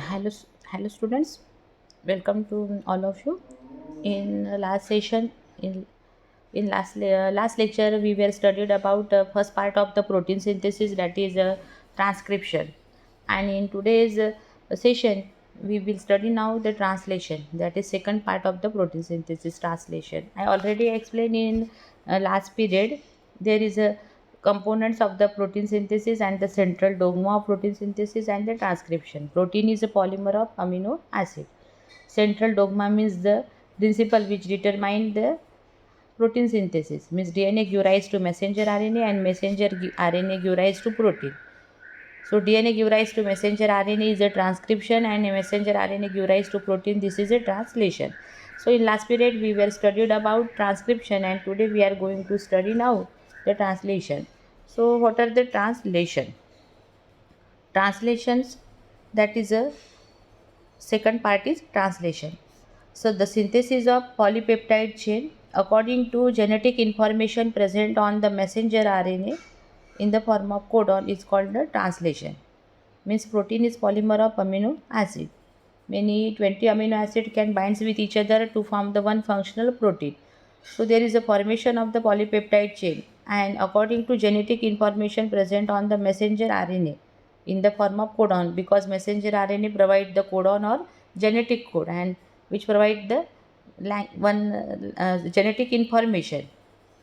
Hello, hello students. Welcome to all of you. In last session, in last lecture, we were studied about the first part of the protein synthesis, that is transcription, and in today's session, we will study now the translation, that is second part of the protein synthesis, translation. I already explained in last period. There is a components of the protein synthesis and the central dogma of protein synthesis and the transcription. Protein is a polymer of amino acid. Central dogma means the principle which determine the protein synthesis, means DNA give rise to messenger RNA and RNA give rise to protein. So DNA give rise to messenger RNA is a transcription and a messenger RNA give rise to protein. This is a translation. So in last period we were studied about transcription, and today we are going to study now the translation. So what are the translation? Translations, that is a second part is translation. So the synthesis of polypeptide chain according to genetic information present on the messenger RNA in the form of codon is called the translation. Means protein is polymer of amino acid. Many 20 amino acid can bind with each other to form the one functional protein. So there is a formation of the polypeptide chain, and according to genetic information present on the messenger RNA in the form of codon, because messenger RNA provide the codon or genetic code, and which provide the genetic information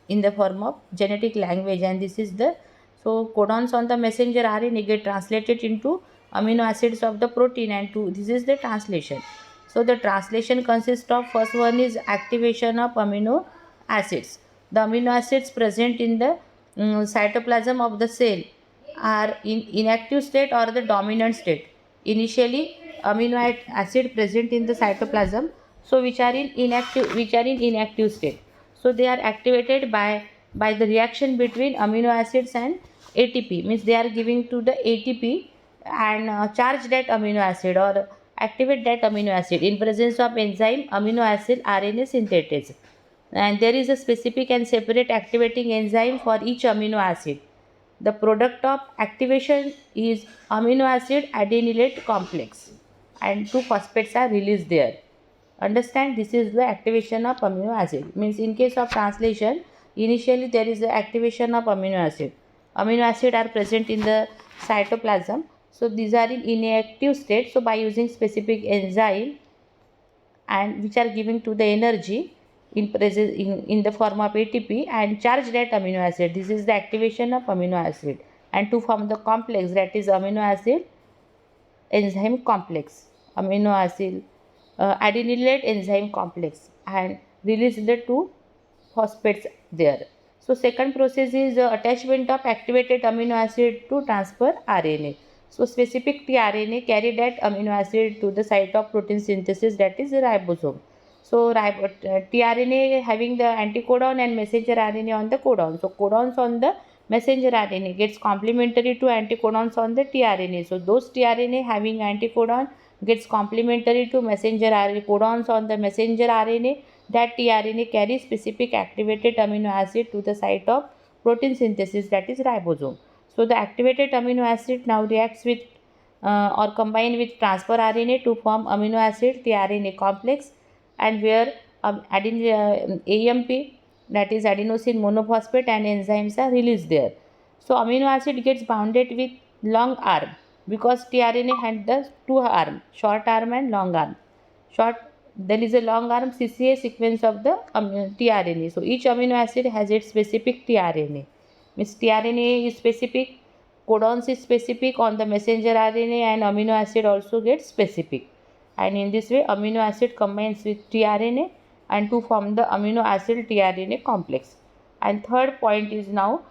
in the form of genetic language, and this is the, so codons on the messenger RNA get translated into amino acids of the protein, and this is the translation. So the translation consists of, first one is activation of amino acids. The amino acids present in the cytoplasm of the cell are in inactive state or the dominant state. Initially, amino acid present in the cytoplasm, so which are in inactive state. So they are activated by the reaction between amino acids and ATP. Means they are giving to the ATP and charge that amino acid or activate that amino acid in presence of enzyme amino acid RNA synthetase. And there is a specific and separate activating enzyme for each amino acid. The product of activation is amino acid adenylate complex, and two phosphates are released there. Understand, this is the activation of amino acid. Means in case of translation, initially there is the activation of amino acid. Amino acid are present in the cytoplasm. So these are in inactive state. So by using specific enzyme and which are giving to the energy in the form of ATP and charge that amino acid. This is the activation of amino acid, and to form the complex, that is amino acid enzyme complex, amino acid adenylate enzyme complex, and release the two phosphates there. So second process is attachment of activated amino acid to transfer RNA. So specific tRNA carry that amino acid to the site of protein synthesis, that is ribosome. So tRNA having the anticodon and messenger RNA on the codon. So codons on the messenger RNA gets complementary to anticodons on the tRNA. So those tRNA having anticodon gets complementary to messenger RNA codons on the messenger RNA. That tRNA carries specific activated amino acid to the site of protein synthesis, that is ribosome. So the activated amino acid now reacts with or combine with transfer RNA to form amino acid tRNA complex, and where AMP, that is adenosine monophosphate, and enzymes are released there. So amino acid gets bounded with long arm, because tRNA had the two arm, short arm and long arm. Short, there is a long arm CCA sequence of the tRNA. So each amino acid has its specific tRNA. Means tRNA is specific, codons is specific on the messenger RNA, and amino acid also gets specific. And in this way, amino acid combines with tRNA and to form the amino acid tRNA complex. And third point is now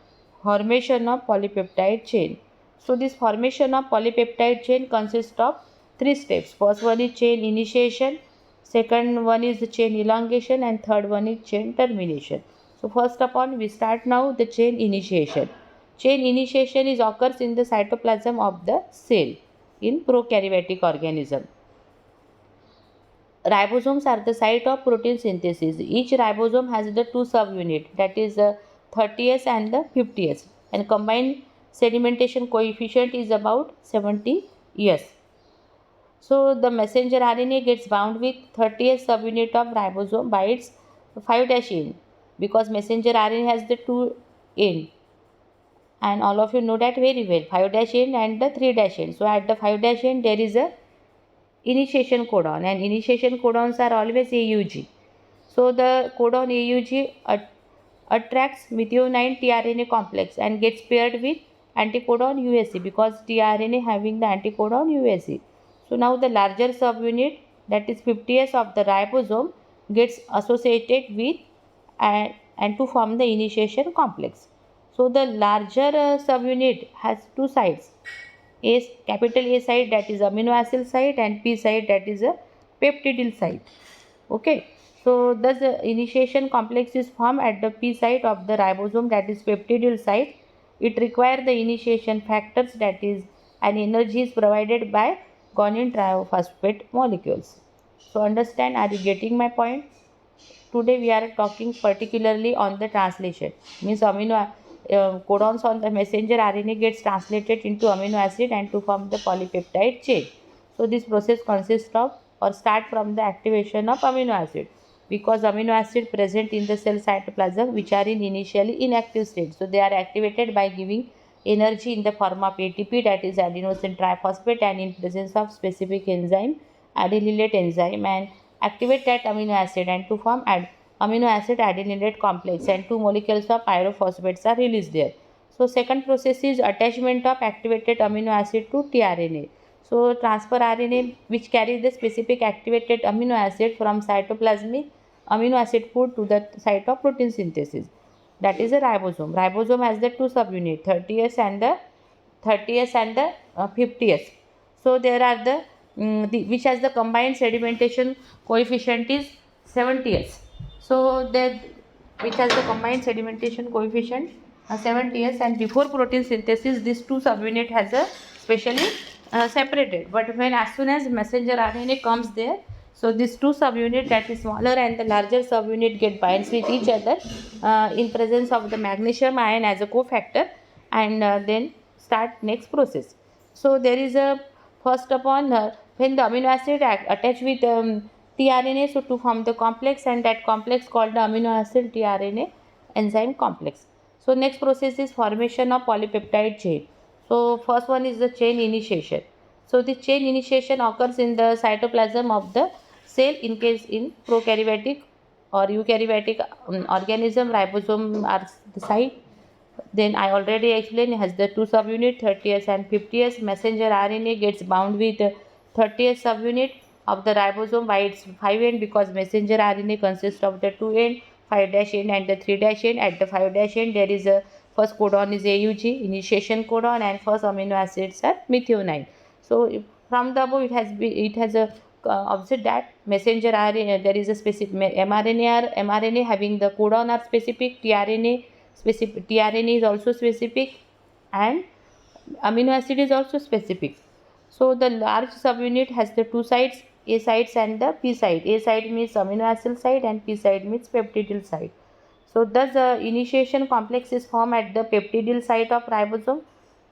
formation of polypeptide chain. So this formation of polypeptide chain consists of three steps. First one is chain initiation, second one is the chain elongation, and third one is chain termination. So first upon we start now the chain initiation. Chain initiation is occurs in the cytoplasm of the cell in prokaryotic organism. Ribosomes are the site of protein synthesis. Each ribosome has the two subunits, that is the 30S and the 50S, and combined sedimentation coefficient is about 70S. So the messenger RNA gets bound with 30th subunit of ribosome by its 5' end, because messenger RNA has the 2 end, and all of you know that very well, 5' end and the 3' end. So at the 5' end there is a initiation codon, and initiation codons are always AUG. So the codon AUG attracts methionine tRNA complex and gets paired with anticodon USC, because tRNA having the anticodon USC. So now the larger subunit, that is 50th of the ribosome, gets associated with and to form the initiation complex. So the larger subunit has two sides, capital A site, that is amino acid site, and P site, that is a peptidyl site. Okay, so thus the initiation complex is formed at the P site of the ribosome, that is peptidyl site. It requires the initiation factors, that is, and energy is provided by guanine triophosphate molecules. So understand, are you getting my point? Today we are talking particularly on the translation, means codons on the messenger RNA gets translated into amino acid and to form the polypeptide chain. So this process consists of or start from the activation of amino acid, because amino acid present in the cell cytoplasm which are in initially inactive state. So they are activated by giving energy in the form of ATP, that is adenosine triphosphate, and in presence of specific enzyme, adenylate enzyme, and activate that amino acid and to form amino acid adenylate complex, and two molecules of pyrophosphates are released there. So second process is attachment of activated amino acid to tRNA. So transfer RNA which carries the specific activated amino acid from cytoplasmic amino acid food to the site of protein synthesis, that is a ribosome. Ribosome has the two subunit, 30th and the 50th. So there are which has the combined sedimentation coefficient is 70th. So that which has the combined sedimentation coefficient 70th, and before protein synthesis this two subunit has a specially separated. But when as soon as messenger RNA comes there, so this two subunit, that is smaller and the larger subunit, get binds with each other in presence of the magnesium ion as a cofactor, and then start next process. So there is a first upon when the amino acid attach with tRNA, so to form the complex, and that complex called the amino acid tRNA enzyme complex. So next process is formation of polypeptide chain. So first one is the chain initiation. So the chain initiation occurs in the cytoplasm of the cell in case in prokaryotic or eukaryotic organism, ribosome are the site. Then I already explained, has the two subunit 30th and 50th. Messenger RNA gets bound with 30th subunit of the ribosome by its 5' end, because messenger RNA consists of the 2' end, 5' end and the 3' end. At the 5' end there is a first codon is AUG, initiation codon, and first amino acids are methionine. So from the above it has a observed that messenger RNA, there is a specific mRNA having the codon are specific, tRNA is also specific, and amino acid is also specific. So the large subunit has the two sides, A sites and the P site. A site means amino acid site and P site means peptidyl site. So thus the initiation complex is formed at the peptidyl site of ribosome.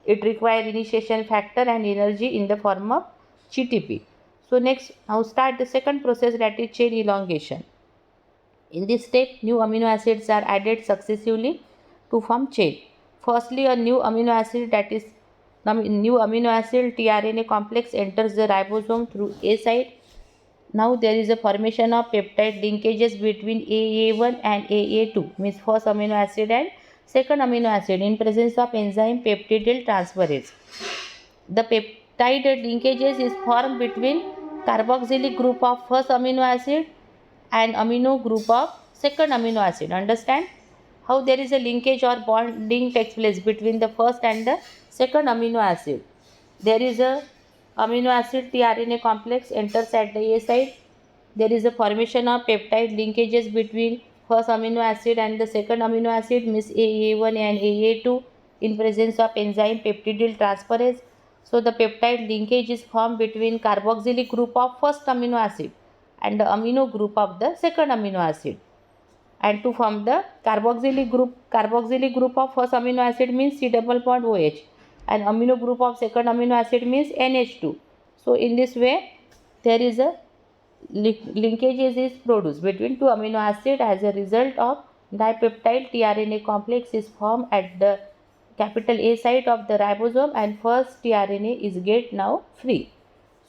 It requires initiation factor and energy in the form of GTP. So next, now start the second process, that is chain elongation. In this step, new amino acids are added successively to form chain. Firstly, a new amino acid, that is new amino acid tRNA complex, enters the ribosome through A site. Now there is a formation of peptide linkages between AA1 and AA2, means first amino acid and second amino acid, in presence of enzyme peptidyl transferase. The peptide linkages is formed between carboxylic group of first amino acid and amino group of second amino acid. Understand how there is a linkage or bonding takes place between the first and the second amino acid. There is a amino acid tRNA complex enters at the A site. There is a formation of peptide linkages between first amino acid and the second amino acid, means AA1 and AA2, in presence of enzyme peptidyl transferase. So the peptide linkage is formed between carboxylic group of first amino acid and the amino group of the second amino acid, and to form the carboxylic group of first amino acid means C double bond OH, and amino group of second amino acid means NH2. So in this way there is a linkages is produced between two amino acids. As a result of dipeptide, tRNA complex is formed at the capital A site of the ribosome, and first tRNA is get now free.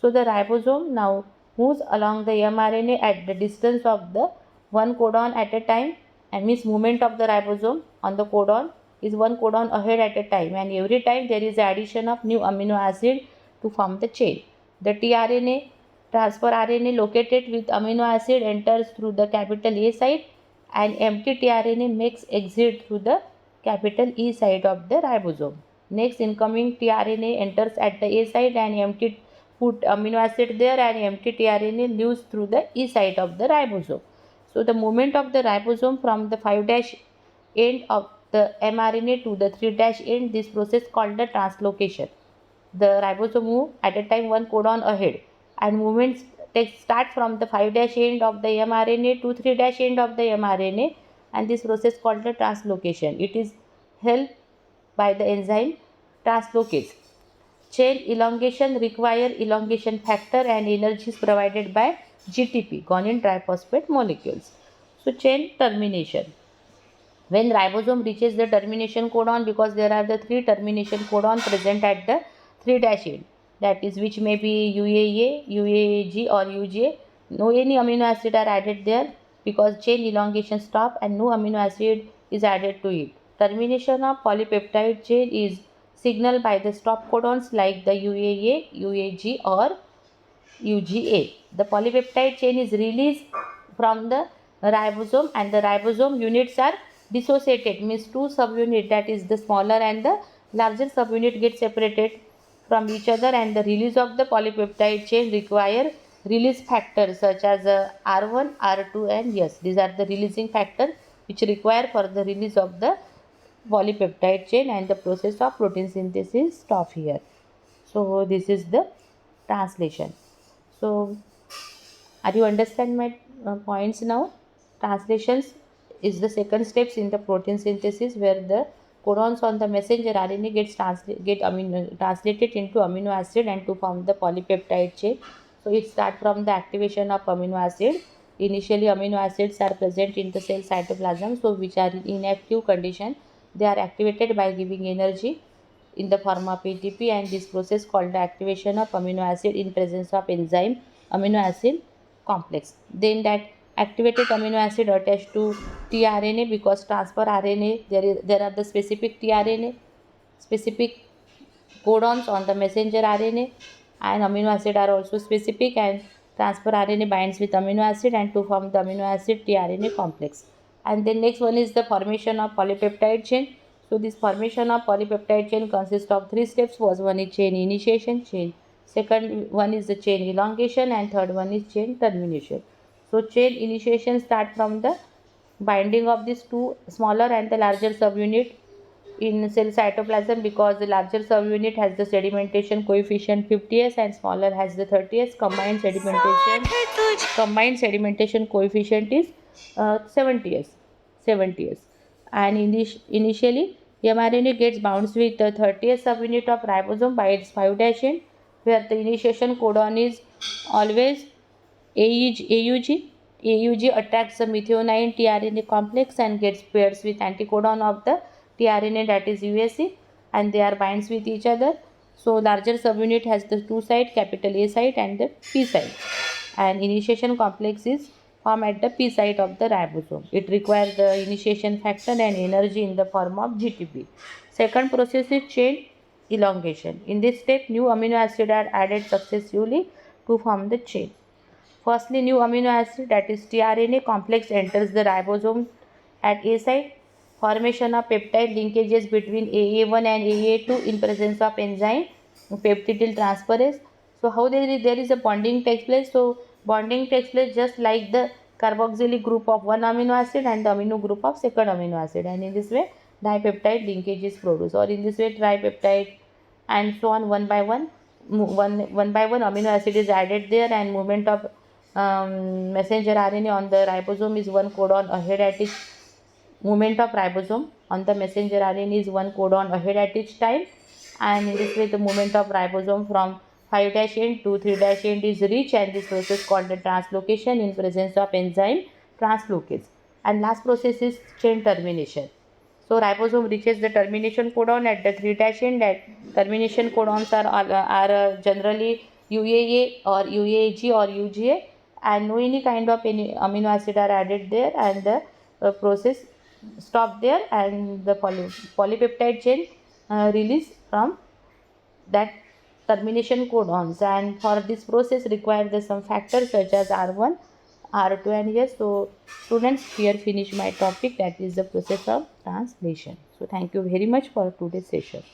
So the ribosome now moves along the mRNA at the distance of the one codon at a time, and means movement of the ribosome on the codon is one codon ahead at a time, and every time there is addition of new amino acid to form the chain. The tRNA transfer RNA located with amino acid enters through the capital A site, and empty tRNA makes exit through the capital E site of the ribosome. Next, incoming tRNA enters at the A site and empty put amino acid there, and empty tRNA leaves through the E site of the ribosome. So the movement of the ribosome from the 5' end of the mRNA to the 3' end, this process called the translocation. The ribosome move at a time one codon ahead, and movements start from the 5' end of the mRNA to 3' end of the mRNA, and this process called the translocation. It is helped by the enzyme translocase. Chain elongation require elongation factor, and energy is provided by GTP, guanine triphosphate molecules. So chain termination. When ribosome reaches the termination codon, because there are the three termination codon present at the 3' end, that is which may be UAA, UAG or UGA. No any amino acid are added there, because chain elongation stop and no amino acid is added to it. Termination of polypeptide chain is signaled by the stop codons like the UAA, UAG or UGA. The polypeptide chain is released from the ribosome, and the ribosome units are dissociated, means two subunit, that is the smaller and the larger subunit, get separated from each other, and the release of the polypeptide chain require release factors such as R1, R2 and S. These are the releasing factors which require for the release of the polypeptide chain, and the process of protein synthesis stop here. So this is the translation. So are you understand my points now? Translations is the second steps in the protein synthesis, where the codons on the messenger RNA translated into amino acid and to form the polypeptide chain. So it starts from the activation of amino acid. Initially amino acids are present in the cell cytoplasm, so which are in inactive condition. They are activated by giving energy in the form of ATP, and this process called the activation of amino acid in presence of enzyme amino acid complex. Then that activated amino acid attached to tRNA, because transfer RNA there are the specific tRNA, specific codons on the messenger RNA, and amino acid are also specific, and transfer RNA binds with amino acid and to form the amino acid tRNA complex. And then next one is the formation of polypeptide chain. So this formation of polypeptide chain consists of three steps. First one is chain initiation, second one is the chain elongation, and third one is chain termination. So chain initiation start from the binding of these two smaller and the larger subunit in cell cytoplasm, because the larger subunit has the sedimentation coefficient 50s and smaller has the 30s. Combined sedimentation coefficient is 70s. And initially mRNA gets bound with the 30th subunit of ribosome by its 5' end, where the initiation codon is always AUG. AUG attracts the methionine tRNA complex and gets pairs with anticodon of the tRNA, that is UAC, and they are binds with each other. So larger subunit has the two side, capital A site and the P site, and initiation complex is formed at the P site of the ribosome. It requires the initiation factor and energy in the form of GTP. Second process is chain elongation. In this step, new amino acids are added successively to form the chain. Firstly, new amino acid, that is tRNA complex, enters the ribosome at A site. Formation of peptide linkages between AA1 and AA2 in presence of enzyme peptidyl transferase. So how there is a bonding takes place. So bonding takes place just like the carboxylic group of one amino acid and the amino group of second amino acid, and in this way dipeptide linkage is produced, or in this way tripeptide, and so on. One by one amino acid is added there, and movement of messenger RNA on the ribosome is one codon ahead at each movement of ribosome on the messenger RNA is one codon ahead at each time, and in this way the movement of ribosome from 5' end to 3' end is reached, and this process called the translocation in presence of enzyme translocase. And last process is chain termination. So ribosome reaches the termination codon at the 3' end. That termination codons are generally UAA or UAG or UGA, and no any kind of any amino acid are added there, and the process stop there, and the polypeptide chain release from that termination codons. And for this process require the some factors such as R1, R2, and yes. So students, here finish my topic, that is the process of translation. So thank you very much for today's session.